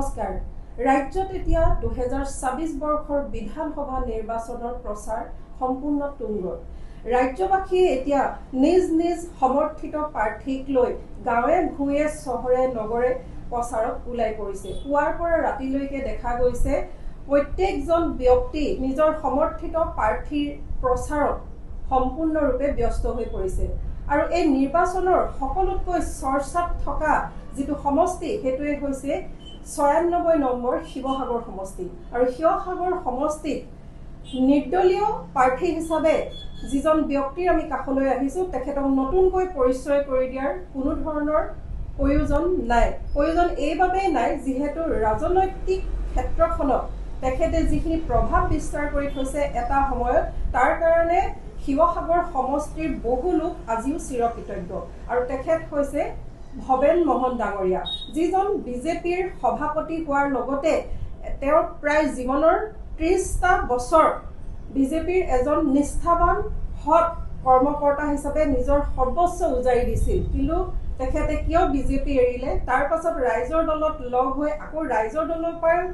নমস্কাৰ। ৰাজ্যত এতিয়া 2024 বৰ্ষৰ বিধানসভা নিৰ্বাচনৰ প্ৰচাৰ সম্পূৰ্ণ তুংগত। ৰাজ্যবাসীয়ে এতিয়া নিজ নিজ সমৰ্থিত প্ৰাৰ্থীক লৈ গাঁৱে ভূঞে চহৰে নগৰে প্ৰচাৰত ওলাই পৰিছে। পুৱাৰ পৰা ৰাতিলৈকে দেখা গৈছে প্ৰত্যেকজন ব্যক্তি নিজৰ সমৰ্থিত প্ৰাৰ্থীৰ প্ৰচাৰত সম্পূৰ্ণৰূপে ব্যস্ত হৈ পৰিছে। আৰু এই নিৰ্বাচনৰ সকলোতকৈ চৰ্চাত থকা যিটো সমষ্টি সেইটোৱে হৈছে 96 নম্বৰ শিৱসাগৰ সমষ্টি। আৰু শিৱসাগৰ সমষ্টিত নিৰ্দলীয় প্ৰাৰ্থী হিচাপে যিজন ব্যক্তিৰ আমি কাষলৈ আহিছোঁ তেখেতক নতুনকৈ পৰিচয় কৰি দিয়াৰ কোনো ধৰণৰ প্ৰয়োজন নাই। প্ৰয়োজন এইবাবেই নাই যিহেতু ৰাজনৈতিক ক্ষেত্ৰখনত তেখেতে যিখিনি প্ৰভাৱ বিস্তাৰ কৰি থৈছে এটা সময়ত, তাৰ কাৰণে শিৱসাগৰ সমষ্টিৰ বহু লোক আজিও চিৰকৃতজ্ঞ। আৰু তেখেত হৈছে ভৱেন মোহন ডাঙৰীয়া, যিজন বিজেপিৰ সভাপতি হোৱাৰ লগতে তেওঁৰ প্ৰায় জীৱনৰ 30টা বছৰ বিজেপিৰ এজন নিষ্ঠাবান সৎ কৰ্মকৰ্তা হিচাপে নিজৰ সৰ্বস্ব উজাৰি দিছিল। কিন্তু তেখেতে কিয় বিজেপি এৰিলে, তাৰ পাছত ৰাইজৰ দলত লগ হৈ আকৌ ৰাইজৰ দলৰ পৰা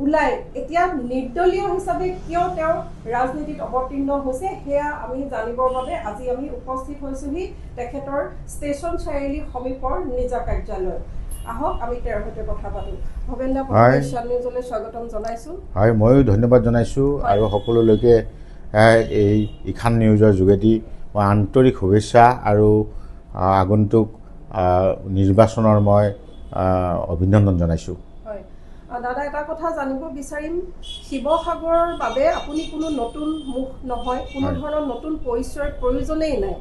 ওলাই এতিয়া নিৰ্দলীয় হিচাপে কিয় তেওঁ ৰাজনীতিত অৱতীৰ্ণ হৈছে সেয়া আমি জানিবৰ বাবে আজি আমি উপস্থিত হৈছোহি তেখেতৰ ষ্টেচন চাৰিআলি সমীপৰ নিজা কাৰ্যালয়ত। আহক আমি তেওঁৰ সৈতে কথা পাতোঁ। ভৱেন দা, এছিয়ান নিউজলৈ স্বাগতম জনাইছোঁ। হয়, ময়ো ধন্যবাদ জনাইছোঁ আৰু সকলোলৈকে এই ইখান নিউজৰ যোগেদি মই আন্তৰিক শুভেচ্ছা আৰু আগন্তুক নিৰ্বাচনৰ মই অভিনন্দন জনাইছোঁ। দাদা, এটা কথা জানিব বিচাৰিম, শিৱসাগৰৰ বাবে আপুনি কোনো নতুন মুখ নহয়, কোনো ধৰণৰ নতুন পৰিচয়ৰ প্ৰয়োজনেই নাই।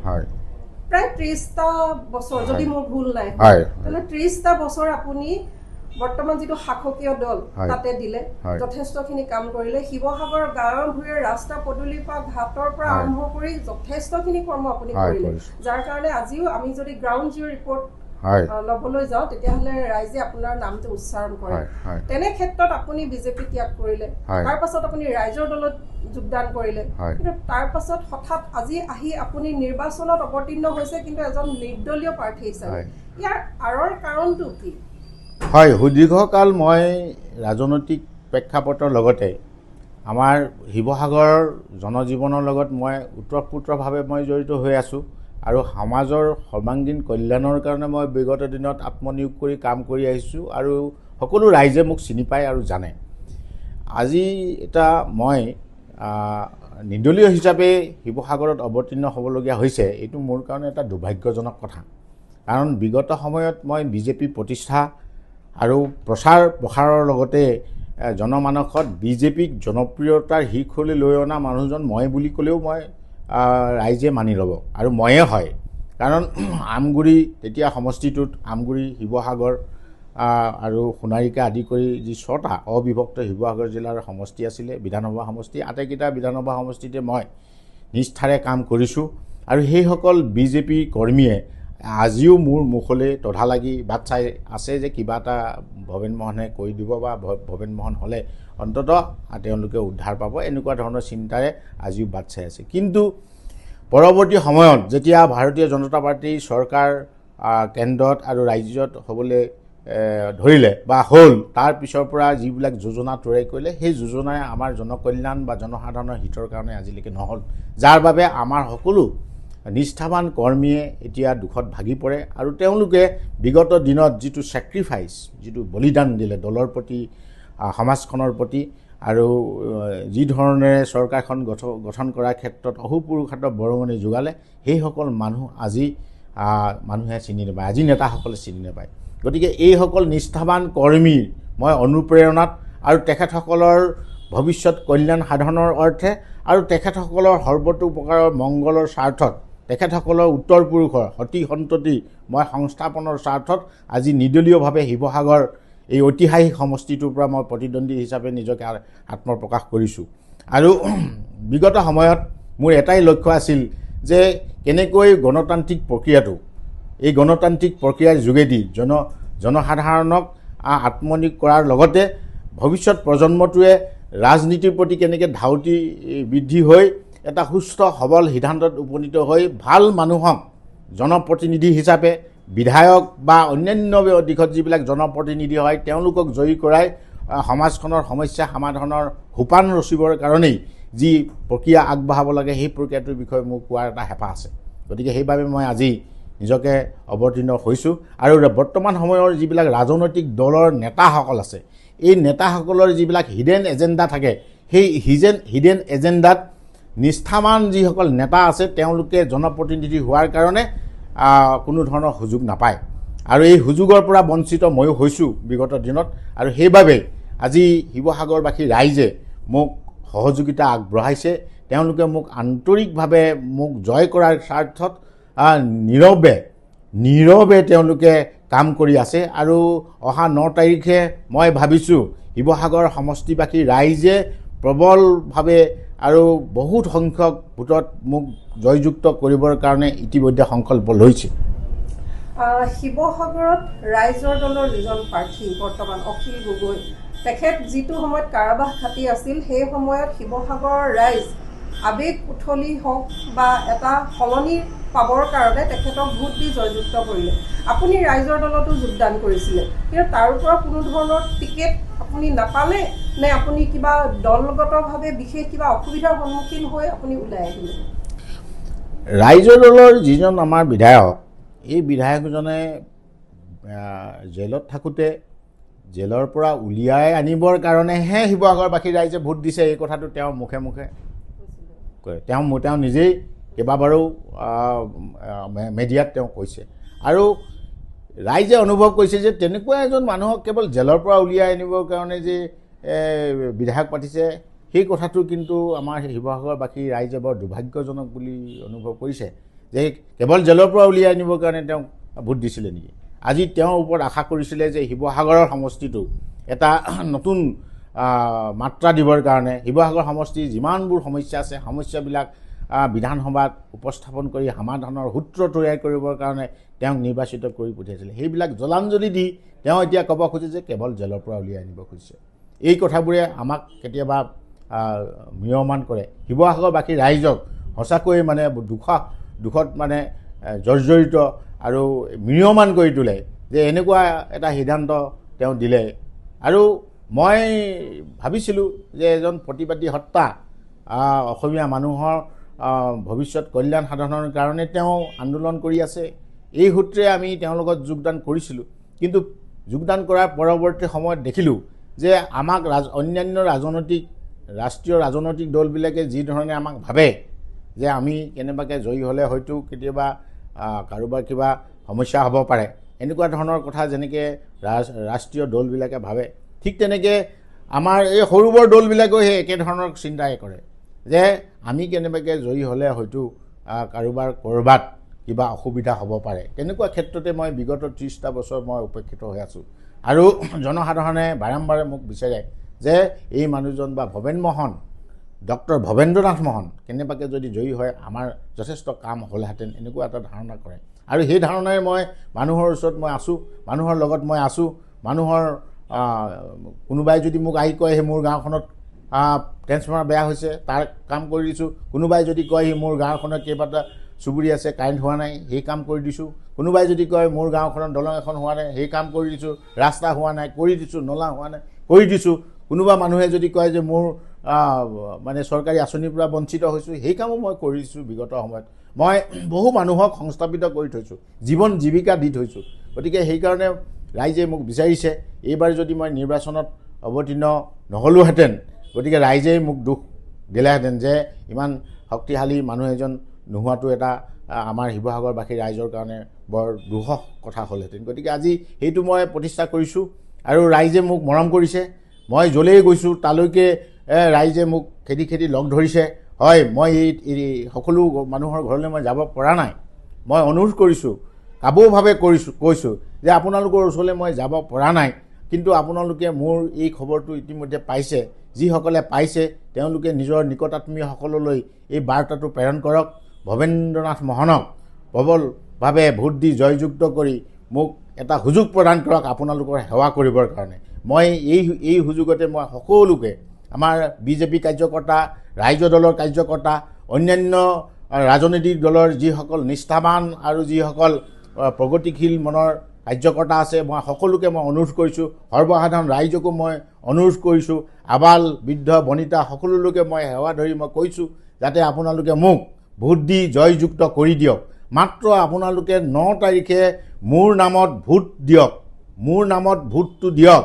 প্ৰায় 30টা বছৰ, যদি মোৰ ভুল নাই, তেনে 30টা বছৰ আপুনি বৰ্তমান যিটো শাসকীয় দল তাতে দিলে, যথেষ্টখিনি কাম কৰিলে। শিৱসাগৰৰ গাঁৱে ভূঞে ৰাস্তা পদূলিৰ পৰা ঘাটৰ পৰা আৰম্ভ কৰি যথেষ্টখিনি কৰ্ম আপুনি কৰিলে, যাৰ কাৰণে আজিও আমি যদি গ্ৰাউণ্ড জিৰ' ৰিপৰ্ট ল'বলৈ যাওঁ তেতিয়াহ'লে ৰাইজে আপোনাৰ নামটো উচ্চাৰণ কৰে। তেনে ক্ষেত্ৰত আপুনি বিজেপি ত্যাগ কৰিলে, তাৰ পাছত আপুনি ৰাইজৰ দলত যোগদান কৰিলে, কিন্তু তাৰ পাছত হঠাৎ আজি আহি আপুনি নিৰ্বাচনত অৱতীৰ্ণ হৈছে, কিন্তু এজন নিৰ্দলীয় প্ৰাৰ্থী হিচাপে। ইয়াৰ আঁৰৰ কাৰণটো কি? হয়, সুদীৰ্ঘকাল মই ৰাজনৈতিক প্ৰেক্ষাপটৰ লগতে আমাৰ শিৱসাগৰৰ জনজীৱনৰ লগত মই ওতঃপ্ৰোতভাৱে মই জড়িত হৈ আছোঁ আৰু সমাজৰ সৰ্বাংগীন কল্যাণৰ কাৰণে মই বিগত দিনত আত্মনিয়োগ কৰি কাম কৰি আহিছোঁ আৰু সকলো ৰাইজে মোক চিনি পায় আৰু জানে। আজি এটা মই নিৰ্দলীয় হিচাপে শিৱসাগৰত অৱতীৰ্ণ হ'বলগীয়া হৈছে, এইটো মোৰ কাৰণে এটা দুৰ্ভাগ্যজনক কথা। কাৰণ বিগত সময়ত মই বিজেপি প্ৰতিষ্ঠা আৰু প্ৰচাৰ প্ৰসাৰৰ লগতে জনমানসত বিজেপিক জনপ্ৰিয়তাৰ শীৰ্ষলৈ লৈ অনা মানুহজন মই বুলি ক'লেও মই ৰাইজে মানি ল'ব, আৰু ময়ে হয়। কাৰণ আমগুৰি তেতিয়া সমষ্টিটোত আমগুৰি, শিৱসাগৰ আৰু সোণাৰিকা আদি কৰি যি 6টা অবিভক্ত শিৱসাগৰ জিলাৰ সমষ্টি আছিলে, বিধানসভা সমষ্টি, আটাইকেইটা বিধানসভা সমষ্টিতে মই নিষ্ঠাৰে কাম কৰিছোঁ। আৰু সেইসকল বিজেপি কৰ্মীয়ে আজিও মোৰ মুখলৈ তধা লাগি বাট চাই আছে যে কিবা এটা ভৱেন মোহনে কৰি দিব বা ভৱেন মোহন হ'লে অন্ততঃ তেওঁলোকে উদ্ধাৰ পাব, এনেকুৱা ধৰণৰ চিন্তাৰে আজিও বাট চাই আছে। কিন্তু পৰৱৰ্তী সময়ত যেতিয়া ভাৰতীয় জনতা পাৰ্টীৰ চৰকাৰ কেন্দ্ৰত আৰু ৰাজ্যত হ'বলৈ ধৰিলে বা হ'ল, তাৰ পিছৰ পৰা যিবিলাক যোজনা তৈয়াৰ কৰিলে সেই যোজনাই আমাৰ জনকল্যাণ বা জনসাধাৰণৰ হিতৰ কাৰণে আজিলৈকে নহ'ল, যাৰ বাবে আমাৰ সকলো নিষ্ঠাবান কৰ্মীয়ে এতিয়া দুখত ভাগি পৰে। আৰু তেওঁলোকে বিগত দিনত যিটো ছেক্ৰিফাইচ, যিটো বলিদান দিলে দলৰ প্ৰতি, সমাজখনৰ প্ৰতি, আৰু যি ধৰণেৰে চৰকাৰখন গঠন কৰাৰ ক্ষেত্ৰত অহোপুৰুষাৰ্থ বৰঙণি যোগালে, সেইসকল মানুহ আজি মানুহে চিনি নাপায়, আজি নেতাসকলে চিনি নাপায়। গতিকে এইসকল নিষ্ঠাবান কৰ্মীৰ মই অনুপ্ৰেৰণাত আৰু তেখেতসকলৰ ভৱিষ্যত কল্যাণ সাধনৰ অৰ্থে আৰু তেখেতসকলৰ সৰ্বতোপ্ৰকাৰৰ মংগলৰ স্বাৰ্থত, তেখেতসকলৰ উত্তৰ পুৰুষৰ সতি সন্ততি মই সংস্থাপনৰ স্বাৰ্থত আজি নিৰ্দলীয়ভাৱে শিৱসাগৰ এই ঐতিহাসিক সমষ্টিটোৰ পৰা মই প্ৰতিদ্বন্দ্বী হিচাপে নিজকে আত্মপ্ৰকাশ কৰিছোঁ। আৰু বিগত সময়ত মোৰ এটাই লক্ষ্য আছিল যে কেনেকৈ গণতান্ত্ৰিক প্ৰক্ৰিয়াটো, এই গণতান্ত্ৰিক প্ৰক্ৰিয়াৰ যোগেদি জনসাধাৰণক আত্মনিয়োগ কৰাৰ লগতে ভৱিষ্যত প্ৰজন্মটোৱে ৰাজনীতিৰ প্ৰতি কেনেকৈ ধাউতি বৃদ্ধি হৈ এটা সুস্থ সবল সিদ্ধান্তত উপনীত হৈ ভাল মানুহক জনপ্ৰতিনিধি হিচাপে বিধায়ক বা অন্যান্য দিশত যিবিলাক জনপ্ৰতিনিধি হয় তেওঁলোকক জয়ী কৰাই সমাজখনৰ সমস্যা সমাধানৰ সোপান ৰচিবৰ কাৰণেই যি প্ৰক্ৰিয়া আগবঢ়াব লাগে সেই প্ৰক্ৰিয়াটোৰ বিষয়ে মোক কোৱাৰ এটা হেঁপাহ আছে। গতিকে সেইবাবে মই আজি নিজকে অৱতীৰ্ণ হৈছোঁ আৰু বৰ্তমান সময়ৰ যিবিলাক ৰাজনৈতিক দলৰ নেতাসকল আছে এই নেতাসকলৰ যিবিলাক হিডেন এজেণ্ডা থাকে সেই হিডেন এজেণ্ডাত নিষ্ঠাৱান যিসকল নেতা আছে তেওঁলোকে জনপ্ৰতিনিধি হোৱাৰ কাৰণে কোনো ধৰণৰ সুযোগ নাপায় আৰু এই সুযোগৰ পৰা বঞ্চিত ময়ো হৈছোঁ বিগত দিনত আৰু সেইবাবে আজি শিৱসাগৰবাসী ৰাইজে মোক সহযোগিতা আগবঢ়াইছে। তেওঁলোকে মোক আন্তৰিকভাৱে মোক জয় কৰাৰ স্বাৰ্থত নীৰৱে তেওঁলোকে কাম কৰি আছে আৰু অহা 9 তাৰিখে মই ভাবিছোঁ শিৱসাগৰ সমষ্টিবাসী ৰাইজে প্ৰবলভাৱে আৰু বহুত সংখ্যক ভোটত মোক জয়যুক্ত কৰিবৰ কাৰণে ইতিমধ্যে সংকল্প লৈছে। শিৱসাগৰত ৰাইজৰ দলৰ যিজন প্ৰাৰ্থী বৰ্তমান অখিল গগৈ তেখেত যিটো সময়ত কাৰাবাস খাটি আছিল সেই সময়ত শিৱসাগৰৰ ৰাইজ আবেগ উঠলি হওক বা এটা সলনি পাবৰ কাৰণে তেখেতক ভোট দি জয়যুক্ত কৰিলে। আপুনি ৰাইজৰ দলতো যোগদান কৰিছিলে কিন্তু তাৰ পৰা কোনো ধৰণৰ টিকেট আপুনি নাপালে নে আপুনি কিবা দলগতভাৱে বিশেষ কিবা অসুবিধাৰ সন্মুখীন হৈ আপুনি ওলাই আহিলে? ৰাইজৰ দলৰ যিজন আমাৰ বিধায়ক এই বিধায়কজনে জেলত থাকোঁতে জেলৰ পৰা উলিয়াই আনিবৰ কাৰণেহে শিৱসাগৰবাসী ৰাইজে ভোট দিছে এই কথাটো তেওঁ মুখে মুখে কয়। তেওঁ নিজেই কেইবাবাৰো মিডিয়াত তেওঁ কৈছে আৰু ৰাইজে অনুভৱ কৰিছে যে তেনেকুৱা এজন মানুহক কেৱল জেলৰ পৰা উলিয়াই আনিবৰ কাৰণে যে বিধায়ক পাতিছে সেই কথাটো কিন্তু আমাৰ শিৱসাগৰবাসী ৰাইজে বৰ দুৰ্ভাগ্যজনক বুলি অনুভৱ কৰিছে যে কেৱল জেলৰ পৰা উলিয়াই আনিবৰ কাৰণে তেওঁক ভোট দিছিলে নেকি। আজি তেওঁৰ ওপৰত আশা কৰিছিলে যে শিৱসাগৰৰ সমষ্টিটো এটা নতুন মাত্ৰা দিবৰ কাৰণে শিৱসাগৰ সমষ্টিৰ যিমানবোৰ সমস্যা আছে সমস্যাবিলাক বিধানসভাত উপস্থাপন কৰি সমাধানৰ সূত্ৰ তৈয়াৰ কৰিবৰ কাৰণে তেওঁক নিৰ্বাচিত কৰি পঠিয়াইছিলে। সেইবিলাক জলাঞ্জলি দি তেওঁ এতিয়া ক'ব খোজে যে কেৱল জেলৰ পৰা উলিয়াই আনিব খুজিছে। এই কথাবোৰে আমাক কেতিয়াবা ম্ৰিয়মান কৰে। শিৱসাগৰবাসী ৰাইজক সঁচাকৈয়ে মানে দুখত মানে জৰ্জৰিত আৰু ম্ৰিয়মান কৰি তোলে যে এনেকুৱা এটা সিদ্ধান্ত তেওঁ দিলে। আৰু মই ভাবিছিলোঁ যে এজন প্ৰতিবাদী সত্তা অসমীয়া মানুহৰ ভৱিষ্যত কল্যাণ সাধনৰ কাৰণে তেওঁ আন্দোলন কৰি আছে। এই সূত্ৰে আমি তেওঁৰ লগত যোগদান কৰিছিলোঁ কিন্তু যোগদান কৰাৰ পৰৱৰ্তী সময়ত দেখিলোঁ যে আমাক অন্যান্য ৰাষ্ট্ৰীয় ৰাজনৈতিক দলবিলাকে যি ধৰণে আমাক ভাবে যে আমি কেনেবাকৈ জয়ী হ'লে হয়তো কেতিয়াবা কাৰোবাৰ কিবা সমস্যা হ'ব পাৰে এনেকুৱা ধৰণৰ কথা যেনেকৈ ৰাষ্ট্ৰীয় দলবিলাকে ভাবে ঠিক তেনেকৈ আমাৰ এই সৰু বৰ দলবিলাকেও সেই একেধৰণৰ চিন্তাই কৰে যে আমি কেনেবাকৈ জয়ী হ'লে হয়তো কাৰোবাৰ ক'ৰবাত কিবা অসুবিধা হ'ব পাৰে। তেনেকুৱা ক্ষেত্ৰতে মই বিগত 30টা বছৰ মই উপেক্ষিত হৈ আছোঁ আৰু জনসাধাৰণে বাৰম্বাৰে মোক বিচাৰে যে এই মানুহজন বা ডক্টৰ ভৱেন্দ্ৰনাথ মহন কেনেবাকৈ যদি জয়ী হয় আমাৰ যথেষ্ট কাম হ'লহেঁতেন এনেকুৱা এটা ধাৰণা কৰে আৰু সেই ধাৰণাৰে মই মানুহৰ ওচৰত মই আছোঁ, মানুহৰ লগত মই আছোঁ। মানুহৰ কোনোবাই যদি মোক আহি কয় সেই মোৰ গাঁওখনত ট্ৰেন্সফৰ্মাৰ বেয়া হৈছে তাৰ কাম কৰি দিছোঁ, কোনোবাই যদি কয় সি মোৰ গাঁওখনত কেইবাটা চুবুৰী আছে কাৰেণ্ট হোৱা নাই সেই কাম কৰি দিছোঁ, কোনোবাই যদি কয় মোৰ গাঁওখনত দলং এখন হোৱা নাই সেই কাম কৰি দিছোঁ, ৰাস্তা হোৱা নাই কৰি দিছোঁ, নলা হোৱা নাই কৰি দিছোঁ, কোনোবা মানুহে যদি কয় যে মোৰ মানে চৰকাৰী আঁচনিৰ পৰা বঞ্চিত হৈছোঁ সেই কামো মই কৰি দিছোঁ। বিগত সময়ত মই বহু মানুহক সংস্থাপিত কৰি থৈছোঁ, জীৱন জীৱিকা দি থৈছোঁ। গতিকে সেইকাৰণে ৰাইজে মোক বিচাৰিছে এইবাৰ যদি মই নিৰ্বাচনত অৱতীৰ্ণ নহ'লোহেঁতেন গতিকে ৰাইজেই মোক দুখ দিলেহেঁতেন যে ইমান শক্তিশালী মানুহ এজন নোহোৱাটো এটা আমাৰ শিৱসাগৰবাসী ৰাইজৰ কাৰণে বৰ দুঃসহ কথা হ'লহেঁতেন। গতিকে আজি সেইটো মই প্ৰতিষ্ঠা কৰিছোঁ আৰু ৰাইজে মোক মৰম কৰিছে। মই য'লেই গৈছোঁ তালৈকে ৰাইজে মোক খেদি লগ ধৰিছে। হয়, মই এই সকলো মানুহৰ ঘৰলৈ মই যাব পৰা নাই, মই অনুৰোধ কৰিছোঁ, কাবৌভাৱে কৈছোঁ যে আপোনালোকৰ ওচৰলৈ মই যাব পৰা নাই কিন্তু আপোনালোকে মোৰ এই খবৰটো ইতিমধ্যে পাইছে। যিসকলে পাইছে তেওঁলোকে নিজৰ নিকটাত্মীয়সকললৈ এই বাৰ্তাটো প্ৰেৰণ কৰক। ভৱেন্দ্ৰনাথ মহনক প্ৰবলভাৱে ভোট দি জয়যুক্ত কৰি মোক এটা সুযোগ প্ৰদান কৰক আপোনালোকৰ সেৱা কৰিবৰ কাৰণে। মই এই সুযোগতে মই সকলোকে আমাৰ বিজেপি কাৰ্যকৰ্তা, ৰাইজৰ দলৰ কাৰ্যকৰ্তা, অন্যান্য ৰাজনৈতিক দলৰ যিসকল নিষ্ঠাৱান আৰু যিসকল প্ৰগতিশীল মনৰ কাৰ্যকৰ্তা আছে, মই সকলোকে মই অনুৰোধ কৰিছোঁ, সৰ্বসাধাৰণ ৰাইজকো মই অনুৰোধ কৰিছোঁ, আবাল বৃদ্ধ বনিতা সকলোলৈকে মই সেৱা ধৰি মই কৈছোঁ যাতে আপোনালোকে মোক ভোট দি জয়যুক্ত কৰি দিয়ক। মাত্ৰ আপোনালোকে 9 তাৰিখে মোৰ নামত ভোট দিয়ক, মোৰ নামত ভোটটো দিয়ক,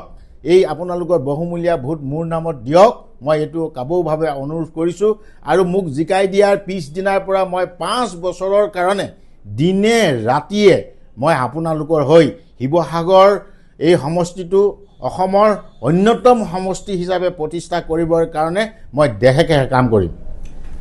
এই আপোনালোকৰ বহুমূলীয়া ভোট মোৰ নামত দিয়ক। মই এইটো কাবৌভাৱে অনুৰোধ কৰিছোঁ। আৰু মোক জিকাই দিয়াৰ পিছদিনাৰ পৰা মই 5 বছৰৰ কাৰণে দিনে ৰাতিয়ে মই আপোনালোকৰ হৈ শিৱসাগৰ এই সমষ্টিটো অসমৰ অন্যতম সমষ্টি হিচাপে প্ৰতিষ্ঠা কৰিবৰ কাৰণে মই দেহেকেহে কাম কৰিম।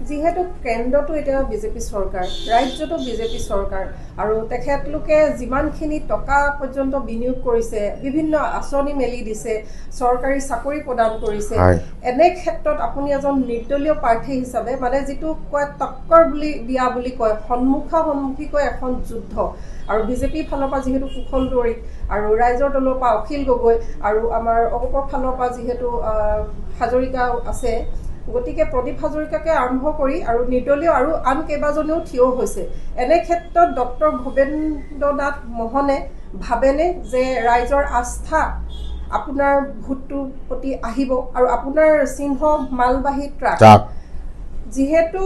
যিহেতু কেন্দ্ৰটো এতিয়া বিজেপি চৰকাৰ, ৰাজ্যটো বিজেপি চৰকাৰ, আৰু তেখেতলোকে যিমানখিনি টকা পৰ্যন্ত বিনিয়োগ কৰিছে, বিভিন্ন আঁচনি মেলি দিছে, চৰকাৰী চাকৰি প্ৰদান কৰিছে, এনে ক্ষেত্ৰত আপুনি এজন নিৰ্দলীয় প্ৰাৰ্থী হিচাপে মানে যিটো কয় টক্কৰ বুলি দিয়া বুলি কয়, সন্মুখাসন্মুখীকৈ এখন যুদ্ধ, আৰু বিজেপি ফালৰ পৰা যিহেতু কুশল দৌৰিক, আৰু ৰাইজৰ দলৰ পৰা অখিল গগৈ, আৰু আমাৰ অপৰ ফালৰ পৰা যিহেতু হাজৰিকা আছে, গতিকে প্ৰদীপ হাজৰিকাকে আৰম্ভ কৰি আৰু নিৰ্দলীয় আৰু আন কেইবাজনেও থিয় হৈছে। এনে ক্ষেত্ৰত ডক্টৰ ভৱেন্দ্ৰ নাথ মহনে ভাবেনে যে ৰাইজৰ আস্থা আপোনাৰ ভোটটোৰ প্ৰতি আহিব, আৰু আপোনাৰ চিহ্ন মালবাহী ট্ৰাক, যিহেতু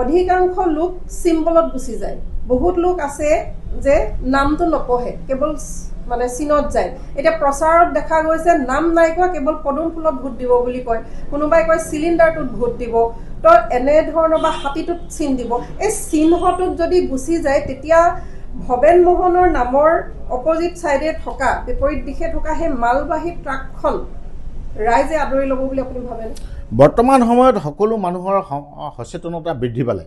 অধিকাংশ লোক চিম্বলত গুচি যায়, বহুত লোক আছে যে নামটো নপঢ়ে, কেৱল মানে চিনত যায়। এতিয়া প্ৰচাৰত দেখা গৈছে নাম নাই কোৱা, কেৱল পদুম ফুলত ভোট দিব বুলি কয়, কোনোবাই কয় চিলিণ্ডাৰটোত ভোট দিব, তো এনেধৰণৰ বা হাতীটোত চিন দিব। এই চিহ্নটোত যদি গুচি যায় তেতিয়া ভৱেন মোহনৰ নামৰ অপজিট ছাইডে থকা, বিপৰীত দিশে থকা সেই মালবাহী ট্ৰাকখন ৰাইজে আদৰি ল'ব বুলি আপুনি ভাবেনে? বৰ্তমান সময়ত সকলো মানুহৰ সচেতনতা বৃদ্ধি পালে,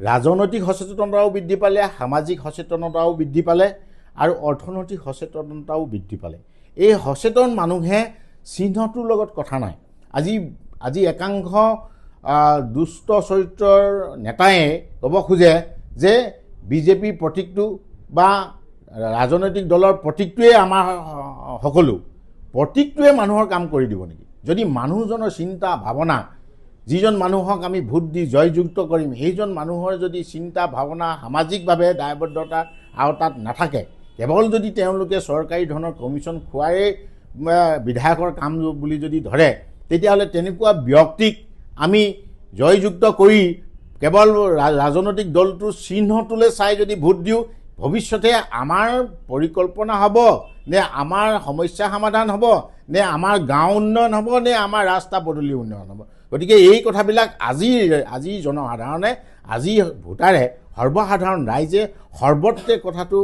ৰাজনৈতিক সচেতনতাও বৃদ্ধি পালে, সামাজিক সচেতনতাও বৃদ্ধি পালে, আৰু অৰ্থনৈতিক সচেতনতাও বৃদ্ধি পালে। এই সচেতন মানুহে চিহ্নটোৰ লগত কথা নাই। আজি একাংশ দুষ্ট চৰিত্ৰৰ নেতাই ক'ব খোজে যে বিজেপি প্ৰতীকটো বা ৰাজনৈতিক দলৰ প্ৰতীকটোৱে আমাৰ সকলো, প্ৰতীকটোৱে মানুহৰ কাম কৰি দিব নেকি? যদি মানুহজনৰ চিন্তা ভাৱনা, যিজন মানুহক আমি ভোট দি জয়যুক্ত কৰিম, সেইজন মানুহৰ যদি চিন্তা ভাৱনা সামাজিকভাৱে দায়বদ্ধতাৰ আওতাত নাথাকে, কেৱল যদি তেওঁলোকে চৰকাৰী ধনৰ কমিশ্যন খোৱাই বিধায়কৰ কাম বুলি যদি ধৰে, তেতিয়াহ'লে তেনেকুৱা ব্যক্তিক আমি জয়যুক্ত কৰি কেৱল ৰাজনৈতিক দলটোৰ চিহ্নটোলৈ চাই যদি ভোট দিওঁ, ভৱিষ্যতে আমাৰ পৰিকল্পনা হ'ব নে আমাৰ সমস্যা সমাধান হ'ব নে আমাৰ গাঁও উন্নয়ন হ'ব নে আমাৰ ৰাস্তা পদূলি উন্নয়ন হ'ব? গতিকে এই কথাবিলাক আজি জনসাধাৰণে, আজি ভোটাৰে, সৰ্বসাধাৰণ ৰাইজে সৰ্বত্ৰে কথাটো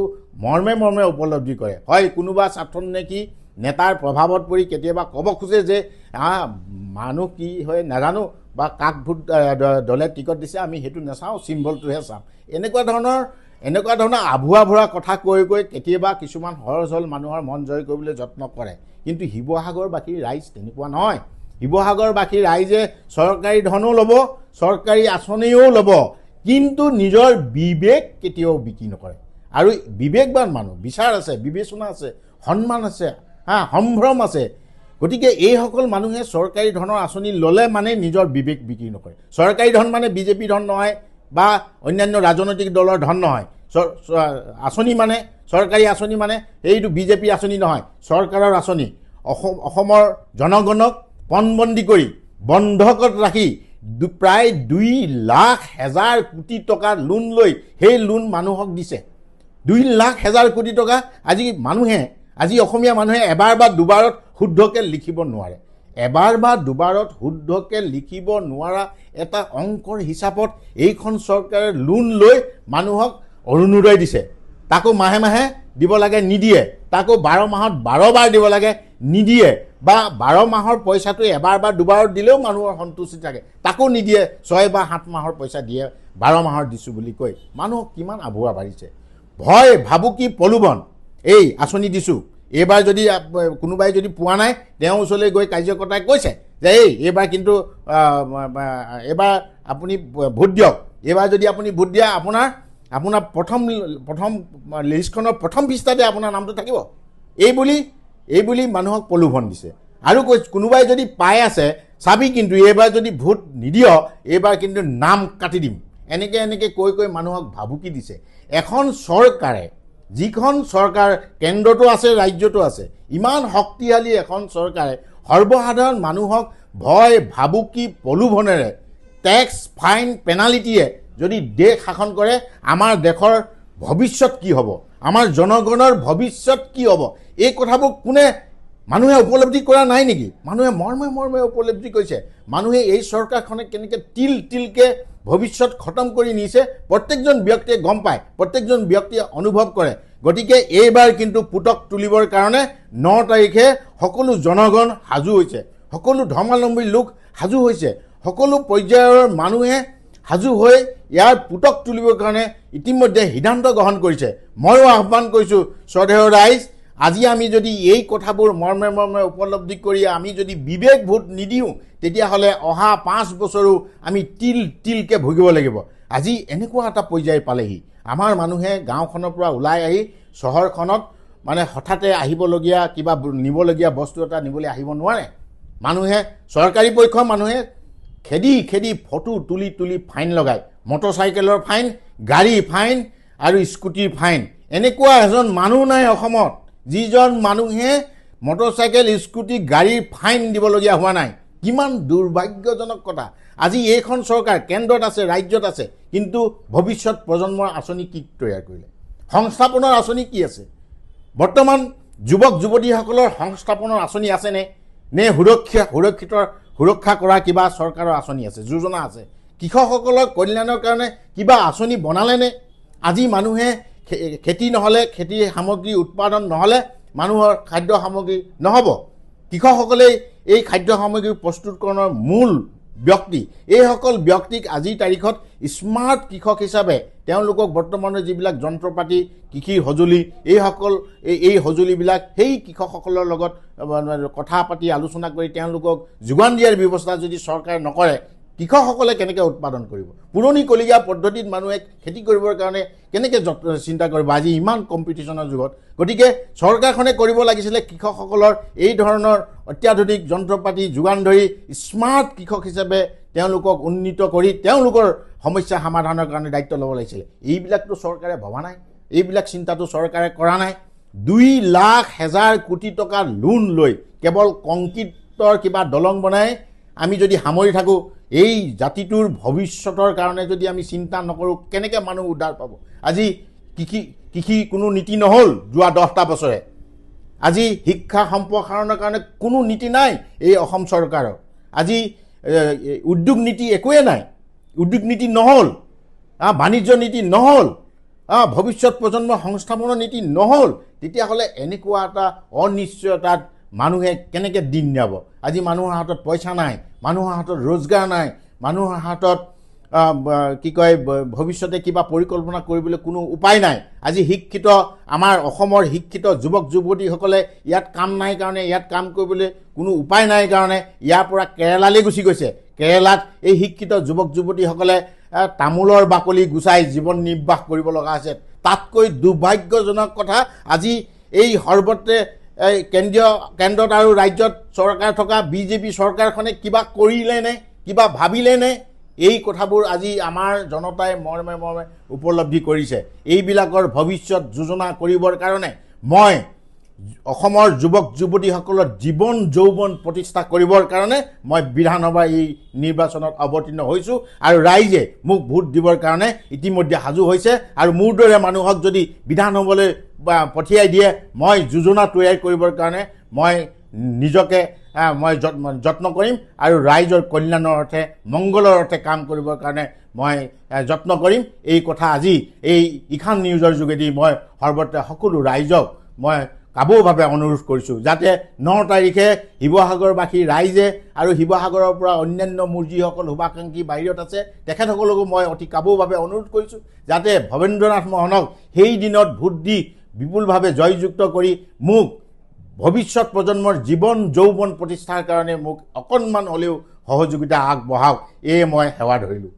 মৰ্মে মৰ্মে উপলব্ধি কৰে। হয়, কোনোবা স্বাৰ্থন নেকি নেতাৰ প্ৰভাৱত পৰি কেতিয়াবা ক'ব খোজে যে মানুহ কি হয় নাজানো, বা কাক ভোট দলে টিকট দিছে আমি সেইটো নাচাওঁ, চিম্বলটোহে চাম, এনেকুৱা ধৰণৰ আভুৱা ভৰা কথা কৈ কেতিয়াবা কিছুমান সহজ সৰল মানুহৰ মন জয় কৰিবলৈ যত্ন কৰে। কিন্তু শিৱসাগৰবাসীৰ ৰাইজ তেনেকুৱা নহয়। শিৱসাগৰবাসীৰ ৰাইজে চৰকাৰী ধনো ল'ব, চৰকাৰী আঁচনিও ল'ব, কিন্তু নিজৰ বিবেক কেতিয়াও বিক্ৰী নকৰে। আৰু বিবেকবান মানুহ, বিচাৰ আছে, বিবেচনা আছে, সন্মান আছে, সম্ভ্ৰম আছে। গতিকে এইসকল মানুহে চৰকাৰী ধনৰ আঁচনি ল'লে মানে নিজৰ বিবেক বিক্ৰী নকৰে। চৰকাৰী ধন মানে বিজেপি ধন নহয় বা অন্যান্য ৰাজনৈতিক দলৰ ধন নহয়। আঁচনি মানে, চৰকাৰী আঁচনি মানে এইটো বিজেপি আঁচনি নহয়, চৰকাৰৰ আঁচনি। অসমৰ জনগণক পণবন্দী কৰি বন্ধকত ৰাখি প্ৰায় 2,00,000 কোটি টকা লোন লৈ সেই লোন মানুহক দিছে। 2,00,000 কোটি টকা আজি অসমীয়া মানুহে এবাৰ বা দুবাৰত শুদ্ধকৈ লিখিব নোৱাৰে। এবাৰ বা দুবাৰত শুদ্ধকৈ লিখিব নোৱাৰা এটা অংকৰ হিচাপত এইখন চৰকাৰে লোন লৈ মানুহক অৰুণোদয় দিছে। তাকো মাহে মাহে দিব লাগে, নিদিয়ে। তাকো 12 মাহত 12 বাৰ দিব লাগে, নিদিয়ে। বা 12 মাহৰ পইচাটো এবাৰ বা দুবাৰত দিলেও মানুহৰ সন্তুষ্টি থাকে, তাকো নিদিয়ে। 6 বা 7 মাহৰ পইচা দিয়ে, 12 মাহৰ দিছোঁ বুলি কৈ মানুহক কিমান আভুৱা বাঢ়িছে। ভয় ভাবুকি প্ৰলোভন, এই আঁচনি দিছোঁ, এইবাৰ যদি কোনোবাই যদি পোৱা নাই, তেওঁৰ ওচৰলৈ গৈ কাৰ্যকৰ্তাই কৈছে যে এইবাৰ কিন্তু এইবাৰ আপুনি ভোট দিয়ক, এইবাৰ যদি আপুনি ভোট দিয়ে আপোনাৰ প্ৰথম লিষ্টখনৰ প্ৰথম পৃষ্ঠাতে আপোনাৰ নামটো থাকিব, এই বুলি মানুহক প্ৰলোভন দিছে। আৰু কোনোবাই যদি পাই আছে চাবি, কিন্তু এইবাৰ যদি ভোট নিদিয়, এইবাৰ কিন্তু নাম কাটি দিম, এনেকৈ কৈ মানুহক ভাবুকি দিছে। এখন চৰকাৰে যিখন চৰকাৰ কেন্দ্ৰতো আছে ৰাজ্যতো আছে, ইমান শক্তিশালী এখন চৰকাৰে সৰ্বসাধাৰণ মানুহক ভয় ভাবুকি প্ৰলোভনেৰে টেক্স ফাইন পেনাল্টিয়ে যদি দেশ শাসন কৰে, আমাৰ দেশৰ ভৱিষ্যত কি হ'ব, আমাৰ জনগণৰ ভৱিষ্যত কি হ'ব, এই কথাবোৰ কোনে মানুহে উপলব্ধি কৰা নাই নেকি? মানুহে মৰ্মে মৰ্মে উপলব্ধি কৰিছে। মানুহে এই চৰকাৰখনে কেনেকৈ তিল তিলকৈ ভৱিষ্যত খতম কৰি নিছে প্ৰত্যেকজন ব্যক্তিয়ে গম পায়, প্ৰত্যেকজন ব্যক্তিয়ে অনুভৱ কৰে। গতিকে এইবাৰ কিন্তু পুতক তুলিবৰ কাৰণে 9 তাৰিখে সকলো জনগণ সাজু হৈছে, সকলো ধৰ্মাৱলম্বী লোক সাজু হৈছে, সকলো পৰ্যায়ৰ মানুহে সাজু হৈ ইয়াৰ পুতক তুলিবৰ কাৰণে ইতিমধ্যে সিদ্ধান্ত গ্ৰহণ কৰিছে। ময়ো আহ্বান কৰিছোঁ শ্ৰদ্ধেয় ৰাইজ, আজি আমি যদি এই কথাবোৰ মৰ্মে মৰ্মে উপলব্ধি কৰি আমি যদি বিবেক ভোট নিদিওঁ, তেতিয়াহ'লে অহা 5 বছৰো আমি তিল তিলকৈ ভুগিব লাগিব। আজি এনেকুৱা এটা পৰ্যায় পালেহি, আমাৰ মানুহে গাঁওখনৰ পৰা ওলাই আহি চহৰখনত মানে হঠাতে আহিবলগীয়া কিবা নিবলগীয়া বস্তু এটা নিবলৈ আহিব নোৱাৰে। মানুহে চৰকাৰী পক্ষৰ মানুহে খেদি খেদি ফটো তুলি তুলি ফাইন লগায়, মটৰচাইকেলৰ ফাইন, গাড়ী ফাইন আৰু স্কুটিৰ ফাইন। এনেকুৱা এজন মানুহ নাই অসমত যিজন মানুহে মটৰচাইকেল স্কুটি গাড়ীৰ ফাইন দিবলগীয়া হোৱা নাই। কিমান দুৰ্ভাগ্যজনক কথা। আজি এইখন চৰকাৰ কেন্দ্ৰত আছে, ৰাজ্যত আছে, কিন্তু ভৱিষ্যত প্ৰজন্মৰ আঁচনি কি তৈয়াৰ কৰিলে? সংস্থাপনৰ আঁচনি কি আছে? বৰ্তমান যুৱক যুৱতীসকলৰ সংস্থাপনৰ আঁচনি আছেনে? নে সুৰক্ষা কৰা কিবা চৰকাৰৰ আঁচনি আছে, যোজনা আছে? কৃষকসকলৰ কল্যাণৰ কাৰণে কিবা আঁচনি বনালেনে? আজি মানুহে খেতি নহ'লে, খেতিৰ সামগ্ৰী উৎপাদন নহ'লে মানুহৰ খাদ্য সামগ্ৰী নহ'ব। কৃষকসকলেই এই খাদ্য সামগ্ৰী প্ৰস্তুতকৰণৰ মূল ব্যক্তি। এইসকল ব্যক্তিক আজিৰ তাৰিখত স্মাৰ্ট কৃষক হিচাপে তেওঁলোকক বৰ্তমানৰ যিবিলাক যন্ত্ৰপাতি, কৃষিৰ সঁজুলি, এই সঁজুলিবিলাক সেই কৃষকসকলৰ লগত কথা পাতি আলোচনা কৰি তেওঁলোকক যোগান দিয়াৰ ব্যৱস্থা যদি চৰকাৰে নকৰে, কৃষকসকলে কেনেকৈ উৎপাদন কৰিব? পুৰণিকলীয়া পদ্ধতিত মানুহে খেতি কৰিবৰ কাৰণে কেনেকৈ চিন্তা কৰিব আজি ইমান কম্পিটিশ্যনৰ যুগত? গতিকে চৰকাৰখনে কৰিব লাগিছিলে কৃষকসকলৰ এই ধৰণৰ অত্যাধুনিক যন্ত্ৰপাতি যোগান ধৰি স্মাৰ্ট কৃষক হিচাপে তেওঁলোকক উন্নীত কৰি তেওঁলোকৰ সমস্যা সমাধানৰ কাৰণে দায়িত্ব ল'ব লাগিছিলে। এইবিলাকতো চৰকাৰে ভবা নাই, এইবিলাক চিন্তাটো চৰকাৰে কৰা নাই। 2,00,000 কোটি টকা লোন লৈ কেৱল কংক্ৰিটৰ কিবা দলং বনাই আমি যদি সামৰি থাকোঁ, এই জাতিটোৰ ভৱিষ্যতৰ কাৰণে যদি আমি চিন্তা নকৰোঁ, কেনেকৈ মানুহ উদ্ধাৰ পাব? আজি কৃষি কোনো নীতি নহ'ল যোৱা 10টা বছৰে। আজি শিক্ষা সম্প্ৰসাৰণৰ কাৰণে কোনো নীতি নাই এই অসম চৰকাৰৰ। আজি উদ্যোগ নীতি একোৱে নাই, উদ্যোগ নীতি নহ'ল, বাণিজ্য নীতি নহ'ল, ভৱিষ্যত প্ৰজন্মৰ সংস্থাপনৰ নীতি নহ'ল। তেতিয়াহ'লে এনেকুৱা এটা অনিশ্চয়তাত মানুহে কেনেকৈ দিন নিয়াব? আজি মানুহৰ হাতত পইচা নাই, মানুহৰ হাতত ৰোজগাৰ নাই, মানুহৰ হাতত ভৱিষ্যতে কিবা পৰিকল্পনা কৰিবলৈ কোনো উপায় নাই। আজি আমাৰ অসমৰ শিক্ষিত যুৱক যুৱতীসকলে ইয়াত কাম নাই কাৰণে, ইয়াত কাম কৰিবলৈ কোনো উপায় নাই কাৰণে ইয়াৰ পৰা কেৰালালৈ গুচি গৈছে। কেৰালাত এই শিক্ষিত যুৱক যুৱতীসকলে তামোলৰ বাকলি গুচাই জীৱন নিৰ্বাহ কৰিব লগা হৈছে। তাতকৈ দুৰ্ভাগ্যজনক কথা, আজি এই সৰ্বত্ৰে কেন্দ্ৰত আৰু ৰাজ্যত চৰকাৰ থকা বিজেপি চৰকাৰখনে কিবা কৰিলেনে, কিবা ভাবিলেনে? এই কথাবোৰ আজি আমাৰ জনতাই মৰ্মে মৰ্মে উপলব্ধি কৰিছে। এইবিলাকৰ ভৱিষ্যত যোজনা কৰিবৰ কাৰণে মই অসমৰ যুৱক যুৱতীসকলৰ জীৱন যৌৱন প্ৰতিষ্ঠা কৰিবৰ কাৰণে মই বিধানসভাৰ এই নিৰ্বাচনত অৱতীৰ্ণ হৈছোঁ আৰু ৰাইজে মোক ভোট দিবৰ কাৰণে ইতিমধ্যে সাজু হৈছে। আৰু মোৰ দৰে মানুহক যদি বিধানসভালৈ পঠিয়াই দিয়ে, মই যোজনা তৈয়াৰ কৰিবৰ কাৰণে মই নিজকে যত্ন কৰিম আৰু ৰাইজৰ কল্যাণৰ অৰ্থে, মংগলৰ অৰ্থে কাম কৰিবৰ কাৰণে মই যত্ন কৰিম। এই কথা আজি এই ইখান নিউজৰ যোগেদি মই সৰ্বত্ৰে সকলো ৰাইজক মই কাবৌভাৱে অনুৰোধ কৰিছোঁ, যাতে 9 তাৰিখে শিৱসাগৰবাসী ৰাইজে আৰু শিৱসাগৰৰ পৰা অন্যান্য মোৰ যিসকল শুভাকাংক্ষী বাহিৰত আছে তেখেতসকলকো মই অতি কাবৌভাৱে অনুৰোধ কৰিছোঁ, যাতে ভৱেন্দ্ৰনাথ মোহনক সেই দিনত ভোট দি বিপুলভাৱে জয়যুক্ত কৰি মোক ভৱিষ্যত প্ৰজন্মৰ জীৱন যৌৱন প্ৰতিষ্ঠাৰ কাৰণে মোক অকণমান হ'লেও সহযোগিতা আগবঢ়াওক। এয়ে মই সেৱা ধৰিলোঁ।